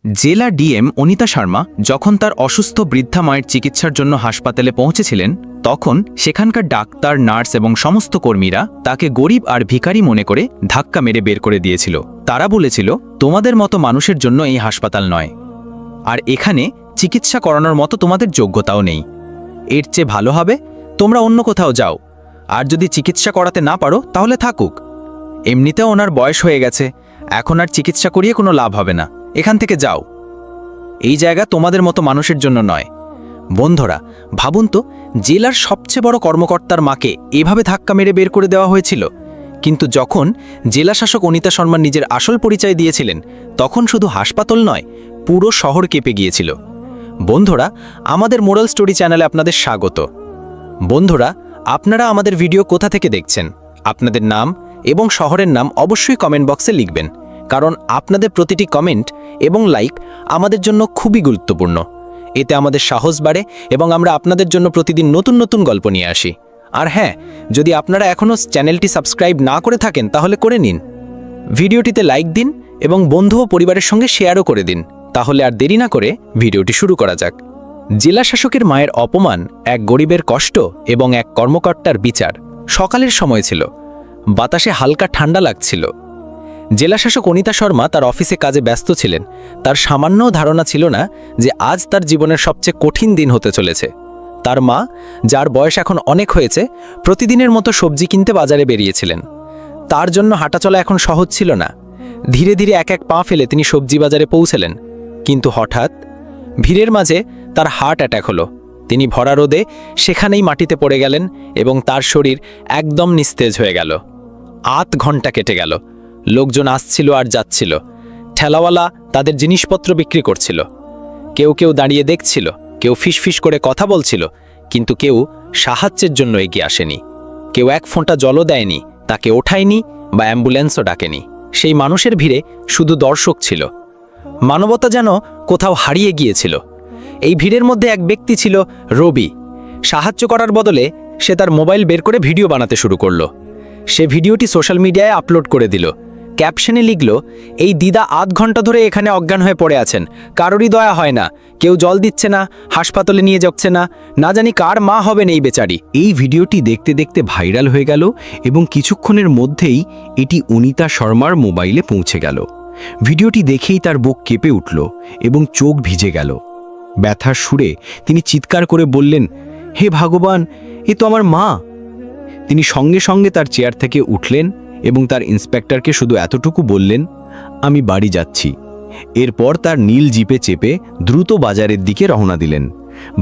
জেলা ডিএম অনিতা শর্মা যখন তার অসুস্থ বৃদ্ধা মায়ের চিকিৎসার জন্য হাসপাতালে পৌঁছেছিলেন তখন সেখানকার ডাক্তার, নার্স এবং সমস্ত কর্মীরা তাকে গরিব আর ভিখারি মনে করে ধাক্কা মেরে বের করে দিয়েছিল। তারা বলেছিল, তোমাদের মতো মানুষের জন্য এই হাসপাতাল নয়, আর এখানে চিকিৎসা করানোর মতো তোমাদের যোগ্যতাও নেই। এর চেয়ে ভালো হবে তোমরা অন্য কোথাও যাও, আর যদি চিকিৎসা করাতে না পারো তাহলে থাকুক। এমনিতেও ওনার বয়স হয়ে গেছে, এখন আর চিকিৎসা করিয়ে কোনো লাভ হবে না, এখান থেকে যাও। এই জায়গা তোমাদের মতো মানুষের জন্য নয়। বন্ধুরা, ভাবুন তো, জেলার সবচেয়ে বড় কর্মকর্তার মাকে এভাবে ধাক্কা মেরে বের করে দেওয়া হয়েছিল। কিন্তু যখন জেলা শাসক অনিতা শর্মা নিজের আসল পরিচয় দিয়েছিলেন তখন শুধু হাসপাতাল নয়, পুরো শহর কেঁপে গিয়েছিল। বন্ধুরা, আমাদের মোরাল স্টোরি চ্যানেলে আপনাদের স্বাগত। বন্ধুরা, আপনারা আমাদের ভিডিও কোথা থেকে দেখছেন, আপনাদের নাম এবং শহরের নাম অবশ্যই কমেন্ট বক্সে লিখবেন, কারণ আপনাদের প্রতিটি কমেন্ট এবং লাইক আমাদের জন্য খুবই গুরুত্বপূর্ণ। এতে আমাদের সাহস বাড়ে এবং আমরা আপনাদের জন্য প্রতিদিন নতুন নতুন গল্প নিয়ে আসি। আর হ্যাঁ, যদি আপনারা এখনও চ্যানেলটি সাবস্ক্রাইব না করে থাকেন তাহলে করে নিন। ভিডিওটিতে লাইক দিন এবং বন্ধু ও পরিবারের সঙ্গে শেয়ারও করে দিন। তাহলে আর দেরি না করে ভিডিওটি শুরু করা যাক। জেলা শাসকের মায়ের অপমান, এক গরিবের কষ্ট এবং এক কর্মকর্তার বিচার। সকালের সময় ছিল, বাতাসে হালকা ঠান্ডা লাগছিল। জেলাশাসক অনিতা শর্মা তার অফিসে কাজে ব্যস্ত ছিলেন। তার সামান্য ধারণা ছিল না যে আজ তার জীবনের সবচেয়ে কঠিন দিন হতে চলেছে। তার মা, যার বয়স এখন অনেক হয়েছে, প্রতিদিনের মতো সবজি কিনতে বাজারে বেরিয়েছিলেন। তার জন্য হাঁটাচলা এখন সহজ ছিল না। ধীরে ধীরে এক এক পা ফেলে তিনি সবজি বাজারে পৌঁছলেন। কিন্তু হঠাৎ ভিড়ের মাঝে তার হার্ট অ্যাটাক হলো। তিনি ভরা রোদে সেখানেই মাটিতে পড়ে গেলেন এবং তার শরীর একদম নিস্তেজ হয়ে গেল। ৮ ঘন্টা কেটে গেল। লোকজন আসছিল আর যাচ্ছিল। ঠেলাওয়ালা তাদের জিনিসপত্র বিক্রি করছিল। কেউ কেউ দাঁড়িয়ে দেখছিল, কেউ ফিসফিস করে কথা বলছিল, কিন্তু কেউ সাহায্যের জন্য এগিয়ে আসেনি। কেউ এক ফোঁটা জলও দেয়নি, তাকে ওঠায়নি বা অ্যাম্বুলেন্সও ডাকেনি। সেই মানুষের ভিড়ে শুধু দর্শক ছিল। মানবতা যেন কোথাও হারিয়ে গিয়েছিল। এই ভিড়ের মধ্যে এক ব্যক্তি ছিল, রবি। সাহায্য করার বদলে সে তার মোবাইল বের করে ভিডিও বানাতে শুরু করলো। সে ভিডিওটি সোশ্যাল মিডিয়ায় আপলোড করে দিল। ক্যাপশনে লিখল, এই দিদা ৮ ঘন্টা ধরে এখানে অজ্ঞান হয়ে পড়ে আছেন, কারোরই দয়া হয় না, কেউ জল দিচ্ছে না, হাসপাতালে নিয়ে যাচ্ছে না, না জানি কার মা হবেন এই বেচারি। এই ভিডিওটি দেখতে দেখতে ভাইরাল হয়ে গেল এবং কিছুক্ষণের মধ্যেই এটি অনিতা শর্মার মোবাইলে পৌঁছে গেল। ভিডিওটি দেখেই তার বুক কেঁপে উঠল এবং চোখ ভিজে গেল। ব্যথার সুরে তিনি চিৎকার করে বললেন, হে ভগবান, এ তো আমার মা। তিনি সঙ্গে সঙ্গে তার চেয়ার থেকে উঠলেন এবং তার ইন্সপেক্টরকে শুধু এতটুকু বললেন, আমি বাড়ি যাচ্ছি। এরপর তার নীল জিপে চেপে দ্রুত বাজারের দিকে রওনা দিলেন।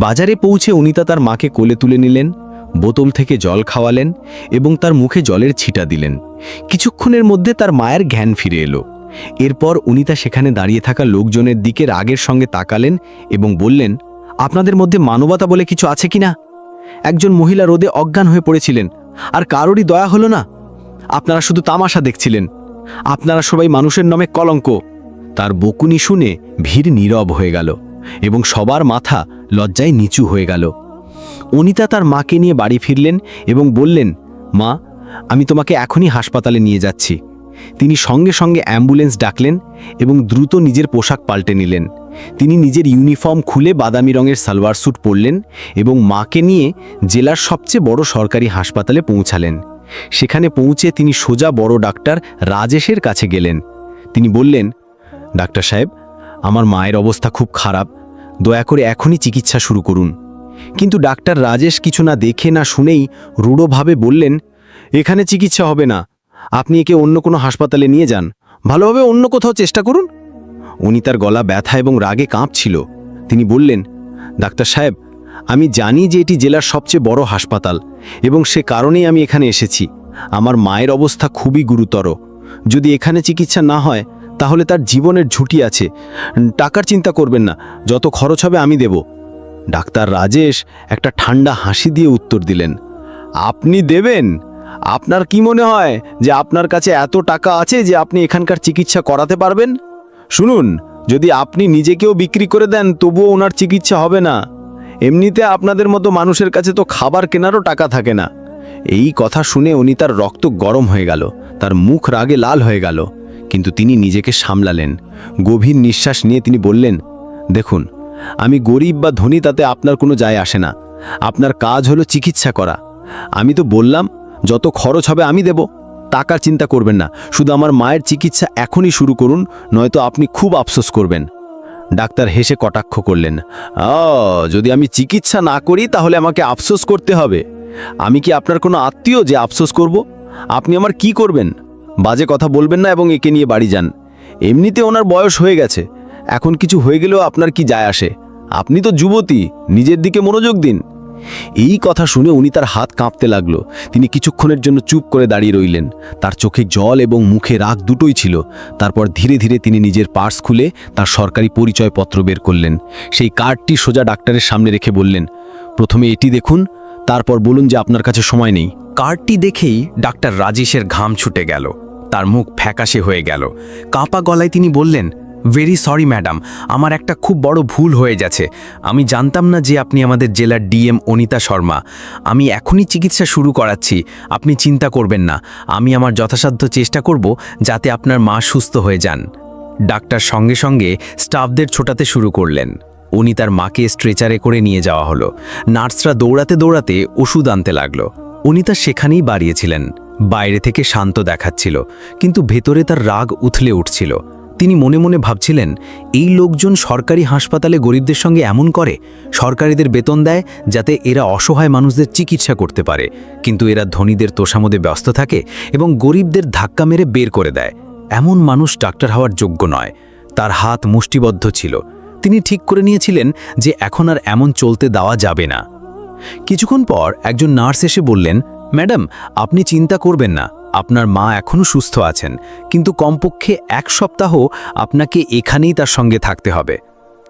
বাজারে পৌঁছে অনিতা তার মাকে কোলে তুলে নিলেন, বোতল থেকে জল খাওয়ালেন এবং তার মুখে জলের ছিটা দিলেন। কিছুক্ষণের মধ্যে তার মায়ের জ্ঞান ফিরে এলো। এরপর অনিতা সেখানে দাঁড়িয়ে থাকা লোকজনের দিকে রাগের সঙ্গে তাকালেন এবং বললেন, আপনাদের মধ্যে মানবতা বলে কিছু আছে কিনা? একজন মহিলা রোদে অজ্ঞান হয়ে পড়েছিলেন, আর কারোরই দয়া হলো না। আপনারা শুধু তামাশা দেখছিলেন। আপনারা সবাই মানুষের নামে কলঙ্ক। তার বকুনি শুনে ভিড় নীরব হয়ে গেল এবং সবার মাথা লজ্জায় নিচু হয়ে গেল। অনিতা তার মাকে নিয়ে বাড়ি ফিরলেন এবং বললেন, মা, আমি তোমাকে এখনই হাসপাতালে নিয়ে যাচ্ছি। তিনি সঙ্গে সঙ্গে অ্যাম্বুলেন্স ডাকলেন এবং দ্রুত নিজের পোশাক পাল্টে নিলেন। তিনি নিজের ইউনিফর্ম খুলে বাদামি রঙের সালোয়ার স্যুট পরলেন এবং মাকে নিয়ে জেলার সবচেয়ে বড় সরকারি হাসপাতালে পৌঁছালেন। সেখানে পৌঁছে তিনি সোজা বড় ডাক্তার রাজেশের কাছে গেলেন। তিনি বললেন, ডাক্তার সাহেব, আমার মায়ের অবস্থা খুব খারাপ, দয়া করে এখনই চিকিৎসা শুরু করুন। কিন্তু ডাক্তার রাজেশ কিছু না দেখে না শুনেই রূঢ়ভাবে বললেন, এখানে চিকিৎসা হবে না, আপনি একে অন্য কোনো হাসপাতালে নিয়ে যান, ভালোভাবে অন্য কোথাও চেষ্টা করুন। উনি তার গলা ব্যথা এবং রাগে কাঁপছিল। তিনি বললেন, ডাক্তার সাহেব, আমি জানি যে এটি জেলার সবচেয়ে বড় হাসপাতাল এবং সে কারণেই আমি এখানে এসেছি। আমার মায়ের অবস্থা খুবই গুরুতর। যদি এখানে চিকিৎসা না হয় তাহলে তার জীবনের ঝুঁকি আছে। টাকার চিন্তা করবেন না, যত খরচ হবে আমি দেব। ডাক্তার রাজেশ একটা ঠান্ডা হাসি দিয়ে উত্তর দিলেন, আপনি দেবেন? আপনার কি মনে হয় যে আপনার কাছে এত টাকা আছে যে আপনি এখানকার চিকিৎসা করাতে পারবেন? শুনুন, যদি আপনি নিজেকেও বিক্রি করে দেন তবুও ওনার চিকিৎসা হবে না। এমনিতে আপনাদের মতো মানুষের কাছে তো খাবার কেনারও টাকা থাকে না। এই কথা শুনে অনিতার রক্ত গরম হয়ে গেল, তার মুখ রাগে লাল হয়ে গেল। কিন্তু তিনি নিজেকে সামলালেন। গভীর নিঃশ্বাস নিয়ে তিনি বললেন, দেখুন, আমি গরিব বা ধনী তাতে আপনার কোনো যায় আসে না। আপনার কাজ হলো চিকিৎসা করা। আমি তো বললাম যত খরচ হবে আমি দেব, টাকার চিন্তা করবেন না। শুধু আমার মায়ের চিকিৎসা এখনই শুরু করুন, নয়তো আপনি খুব আফসোস করবেন। ডাক্তার হেসে কটাক্ষ করলেন, যদি আমি চিকিৎসা না করি তাহলে আমাকে আফসোস করতে হবে? আমি কি আপনার কোনো আত্মীয় যে আফসোস করব? আপনি আমার কি করবেন? বাজে কথা বলবেন না এবং একে নিয়ে বাড়ি যান। এমনিতে ওনার বয়স হয়ে গেছে, এখন কিছু হয়ে গেলেও আপনার কি যায় আসে? আপনি তো যুবতী, নিজের দিকে মনোযোগ দিন। এই কথা শুনে উনি তার হাত কাঁপতে লাগলো। তিনি কিছুক্ষণের জন্য চুপ করে দাঁড়িয়ে রইলেন। তার চোখে জল এবং মুখে রাগ দুটোই ছিল। তারপর ধীরে ধীরে তিনি নিজের পার্স খুলে তার সরকারি পরিচয়পত্র বের করলেন। সেই কার্ডটি সোজা ডাক্তারের সামনে রেখে বললেন, প্রথমে এটি দেখুন, তারপর বলুন যে আপনার কাছে সময় নেই। কার্ডটি দেখেই ডাক্তার রাজেশের ঘাম ছুটে গেল। তার মুখ ফ্যাকাশে হয়ে গেল। কাঁপা গলায় তিনি বললেন, ভেরি সরি ম্যাডাম, আমার একটা খুব বড় ভুল হয়ে গেছে। আমি জানতাম না যে আপনি আমাদের জেলার ডিএম অনিতা শর্মা। আমি এখনই চিকিৎসা শুরু করাচ্ছি, আপনি চিন্তা করবেন না। আমি আমার যথাসাধ্য চেষ্টা করব যাতে আপনার মা সুস্থ হয়ে যান। ডাক্তার সঙ্গে সঙ্গে স্টাফদের ছোটাতে শুরু করলেন। অনিতার মাকে স্ট্রেচারে করে নিয়ে যাওয়া হলো। নার্সরা দৌড়াতে দৌড়াতে ওষুধ আনতে লাগলো। অনিতা সেখানেই বাড়িয়েছিলেন। বাইরে থেকে শান্ত দেখাচ্ছিল, কিন্তু ভেতরে তার রাগ উথলে উঠছিল। তিনি মনে মনে ভাবছিলেন, এই লোকজন সরকারি হাসপাতালে গরিবদের সঙ্গে এমন করে। সরকারিদের বেতন দেয় যাতে এরা অসহায় মানুষদের চিকিৎসা করতে পারে, কিন্তু এরা ধনীদের তোষামোদে ব্যস্ত থাকে এবং গরিবদের ধাক্কা মেরে বের করে দেয়। এমন মানুষ ডাক্তার হওয়ার যোগ্য নয়। তার হাত মুষ্টিবদ্ধ ছিল। তিনি ঠিক করে নিয়েছিলেন যে এখন আর এমন চলতে দেওয়া যাবে না। কিছুক্ষণ পর একজন নার্স এসে বললেন, ম্যাডাম, আপনি চিন্তা করবেন না, আপনার মা এখনও সুস্থ আছেন, কিন্তু কমপক্ষে 1 সপ্তাহ আপনাকে এখানেই তার সঙ্গে থাকতে হবে।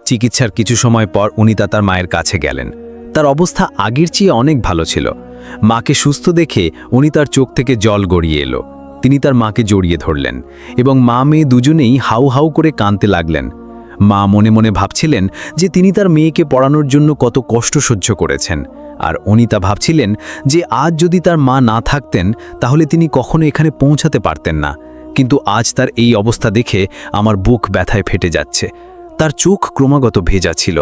চিকিৎসার কিছু সময় পর অনিতা তার মায়ের কাছে গেলেন। তার অবস্থা আগের চেয়ে অনেক ভালো ছিল। মাকে সুস্থ দেখে অনিতার চোখ থেকে জল গড়িয়ে এলো। তিনি তার মাকে জড়িয়ে ধরলেন এবং মা মেয়ে দুজনেই হাউ হাউ করে কাঁদতে লাগলেন। মা মনে মনে ভাবছিলেন যে তিনি তার মেয়েকে পড়ানোর জন্য কত কষ্ট সহ্য করেছেন, আর অনিতা ভাবছিলেন যে আজ যদি তার মা না থাকতেন তাহলে তিনি কখনো এখানে পৌঁছাতে পারতেন না। কিন্তু আজ তার এই অবস্থা দেখে আমার বুক ব্যথায় ফেটে যাচ্ছে। তার চোখ ক্রমাগত ভেজা ছিল।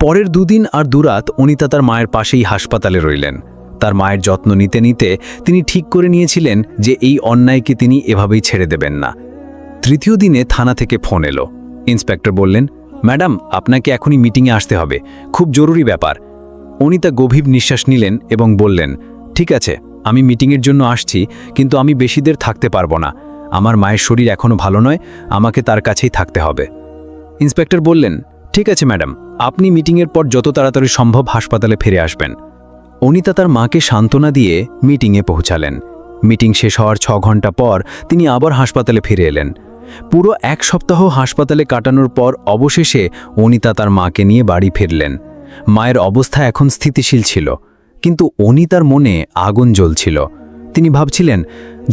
পরের 2 দিন আর 2 রাত অনিতা তার মায়ের পাশেই হাসপাতালে রইলেন। তার মায়ের যত্ন নিতে নিতে তিনি ঠিক করে নিয়েছিলেন যে এই অন্যায়কে তিনি এভাবেই ছেড়ে দেবেন না। 3য় দিনে থানা থেকে ফোন এলো। ইন্সপেক্টর বললেন, ম্যাডাম, আপনাকে এখনই মিটিংয়ে আসতে হবে, খুব জরুরি ব্যাপার। অনিতা গভীর নিঃশ্বাস নিলেন এবং বললেন, ঠিক আছে, আমি মিটিংয়ের জন্য আসছি, কিন্তু আমি বেশিদের থাকতে পারবো না। আমার মায়ের শরীর এখনও ভালো নয়, আমাকে তার কাছেই থাকতে হবে। ইন্সপেক্টর বললেন, ঠিক আছে ম্যাডাম, আপনি মিটিংয়ের পর যত তাড়াতাড়ি সম্ভব হাসপাতালে ফিরে আসবেন। অনিতা তার মাকে সান্ত্বনা দিয়ে মিটিংয়ে পৌঁছালেন। মিটিং শেষ হওয়ার 6 ঘন্টা পর তিনি আবার হাসপাতালে ফিরে এলেন। পুরো 1 সপ্তাহ হাসপাতালে কাটানোর পর অবশেষে অনিতা তার মাকে নিয়ে বাড়ি ফিরলেন। মায়ের অবস্থা এখন স্থিতিশীল ছিল, কিন্তু অনিতার মনে আগুন জ্বলছিল। তিনি ভাবছিলেন,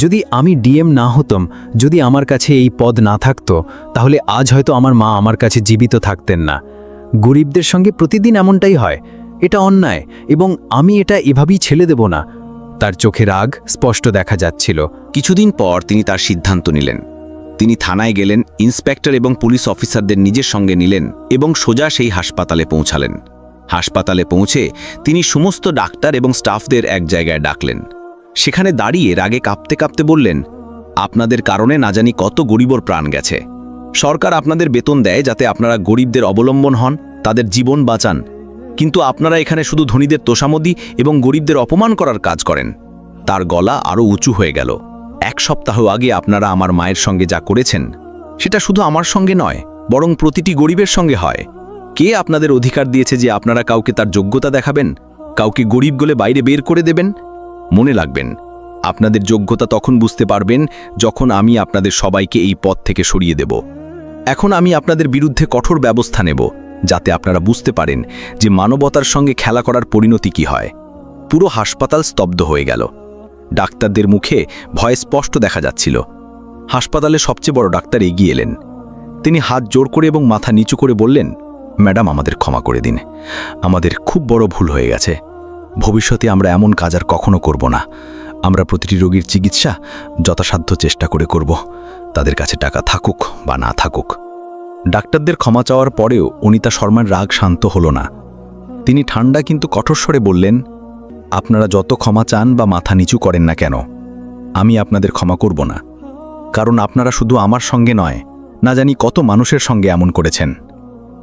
যদি আমি ডিএম না হতাম, যদি আমার কাছে এই পদ না থাকতো, তাহলে আজ হয়তো আমার মা আমার কাছে জীবিত থাকতেন না। গরিবদের সঙ্গে প্রতিদিন এমনটাই হয়, এটা অন্যায় এবং আমি এটা এভাবেই ছেড়ে দেব না। তার চোখে রাগ স্পষ্ট দেখা যাচ্ছিল। কিছুদিন পর তিনি তার সিদ্ধান্ত নিলেন। তিনি থানায় গেলেন, ইন্সপেক্টর এবং পুলিশ অফিসারদের নিজের সঙ্গে নিলেন এবং সোজা সেই হাসপাতালে পৌঁছালেন। হাসপাতালে পৌঁছে তিনি সমস্ত ডাক্তার এবং স্টাফদের এক জায়গায় ডাকলেন। সেখানে দাঁড়িয়ে রাগে কাঁপতে কাঁপতে বললেন, আপনাদের কারণে না জানি কত গরিবর প্রাণ গেছে। সরকার আপনাদের বেতন দেয় যাতে আপনারা গরিবদের অবলম্বন হন, তাদের জীবন বাঁচান, কিন্তু আপনারা এখানে শুধু ধনীদের তোষামোদি এবং গরিবদের অপমান করার কাজ করেন। তার গলা আরও উঁচু হয়ে গেল। 1 সপ্তাহ আগে আপনারা আমার মায়ের সঙ্গে যা করেছেন, সেটা শুধু আমার সঙ্গে নয়, বরং প্রতিটি গরিবের সঙ্গে হয়। কে আপনাদের অধিকার দিয়েছে যে আপনারা কাউকে তার যোগ্যতা দেখাবেন, কাউকে গরিব বলে বাইরে বের করে দেবেন? মনে রাখবেন, আপনাদের যোগ্যতা তখন বুঝতে পারবেন যখন আমি আপনাদের সবাইকে এই পদ থেকে সরিয়ে দেব। এখন আমি আপনাদের বিরুদ্ধে কঠোর ব্যবস্থা নেব, যাতে আপনারা বুঝতে পারেন যে মানবতার সঙ্গে খেলা করার পরিণতি কি হয়। পুরো হাসপাতাল স্তব্ধ হয়ে গেল। ডাক্তারদের মুখে ভয় স্পষ্ট দেখা যাচ্ছিল। হাসপাতালে সবচেয়ে বড় ডাক্তার এগিয়ে এলেন। তিনি হাত জোড় করে এবং মাথা নিচু করে বললেন, ম্যাডাম, আমাদের ক্ষমা করে দিন, আমাদের খুব বড় ভুল হয়ে গেছে। ভবিষ্যতে আমরা এমন কাজ আর কখনো করব না। আমরা প্রতিটি রোগীর চিকিৎসা যথাসাধ্য চেষ্টা করে করব, তাদের কাছে টাকা থাকুক বা না থাকুক। ডাক্তারদের ক্ষমা চাওয়ার পরেও অনিতা শর্মার রাগ শান্ত হলো না। তিনি ঠান্ডা কিন্তু কঠোর স্বরে বললেন, আপনারা যত ক্ষমা চান বা মাথা নিচু করেন না কেন, আমি আপনাদের ক্ষমা করব না। কারণ আপনারা শুধু আমার সঙ্গে নয়, না জানি কত মানুষের সঙ্গে এমন করেছেন।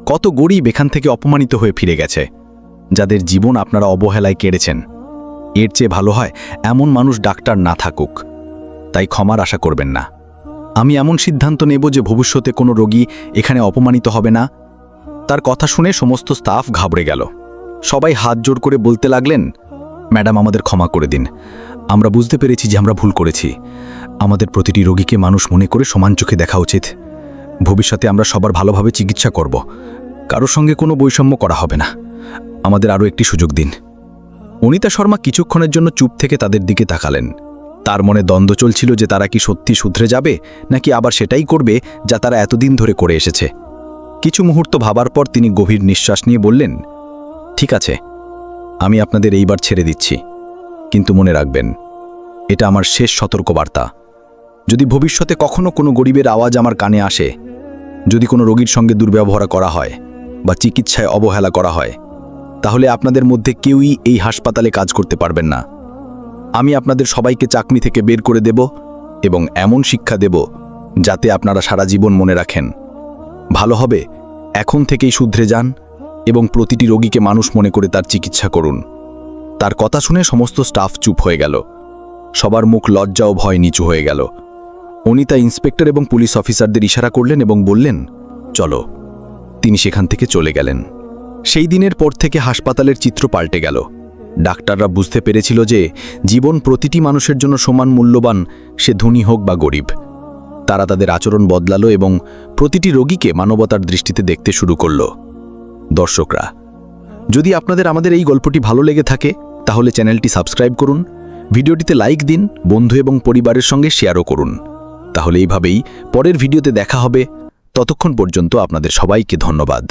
কত গরিব এখান থেকে অপমানিত হয়ে ফিরে গেছে, যাদের জীবন আপনারা অবহেলায় কেড়েছেন। এর চেয়ে ভালো হয় এমন মানুষ ডাক্তার না থাকুক। তাই ক্ষমার আশা করবেন না। আমি এমন সিদ্ধান্ত নেব যে ভবিষ্যতে কোনো রোগী এখানে অপমানিত হবে না। তার কথা শুনে সমস্ত স্টাফ ঘাবড়ে গেল। সবাই হাত জোড় করে বলতে লাগলেন, ম্যাডাম আমাদের ক্ষমা করে দিন, আমরা বুঝতে পেরেছি যে আমরা ভুল করেছি। আমাদের প্রতিটি রোগীকে মানুষ মনে করে সমান চোখে দেখা উচিত। ভবিষ্যতে আমরা সবার ভালোভাবে চিকিৎসা করব, কারোর সঙ্গে কোনো বৈষম্য করা হবে না। আমাদের আরও একটি সুযোগ দিন। অনিতা শর্মা কিছুক্ষণের জন্য চুপ থেকে তাদের দিকে তাকালেন। তার মনে দ্বন্দ্ব চলছিল যে তারা কি সত্যি শুধরে যাবে, নাকি আবার সেটাই করবে যা তারা এতদিন ধরে করে এসেছে। কিছু মুহূর্ত ভাবার পর তিনি গভীর নিঃশ্বাস নিয়ে বললেন, ঠিক আছে, আমি আপনাদের এইবার ছেড়ে দিচ্ছি, কিন্তু মনে রাখবেন, এটা আমার শেষ সতর্কবার্তা। যদি ভবিষ্যতে কখনো কোনো গরিবের আওয়াজ আমার কানে আসে, যদি কোনো রোগীর সঙ্গে দুর্ব্যবহার করা হয় বা চিকিৎসায় অবহেলা করা হয়, তাহলে আপনাদের মধ্যে কেউই এই হাসপাতালে কাজ করতে পারবেন না। আমি আপনাদের সবাইকে চাকরি থেকে বের করে দেব এবং এমন শিক্ষা দেব যাতে আপনারা সারা জীবন মনে রাখেন। ভালো হবে এখন থেকেই শুধরে যান এবং প্রতিটি রোগীকে মানুষ মনে করে তার চিকিৎসা করুন। তার কথা শুনে সমস্ত স্টাফ চুপ হয়ে গেল। সবার মুখ লজ্জা ও ভয় নিচু হয়ে গেল। অনিতা ইন্সপেক্টর এবং পুলিশ অফিসারদের ইশারা করলেন এবং বললেন, চলো। তিনি সেখান থেকে চলে গেলেন। সেই দিনের পর থেকে হাসপাতালের চিত্র পাল্টে গেল। ডাক্তাররা বুঝতে পেরেছিল যে জীবন প্রতিটি মানুষের জন্য সমান মূল্যবান, সে ধনী হোক বা গরিব। তারা তাদের আচরণ বদলালো এবং প্রতিটি রোগীকে মানবতার দৃষ্টিতে দেখতে শুরু করল। দর্শকরা, যদি আপনাদের আমাদের এই গল্পটি ভালো লেগে থাকে তাহলে চ্যানেলটি সাবস্ক্রাইব করুন, ভিডিওটিতে লাইক দিন, বন্ধু এবং পরিবারের সঙ্গে শেয়ারও করুন। তাহলে এইভাবেই পরের ভিডিওতে দেখা হবে। ততক্ষণ পর্যন্ত আপনাদের সবাইকে ধন্যবাদ।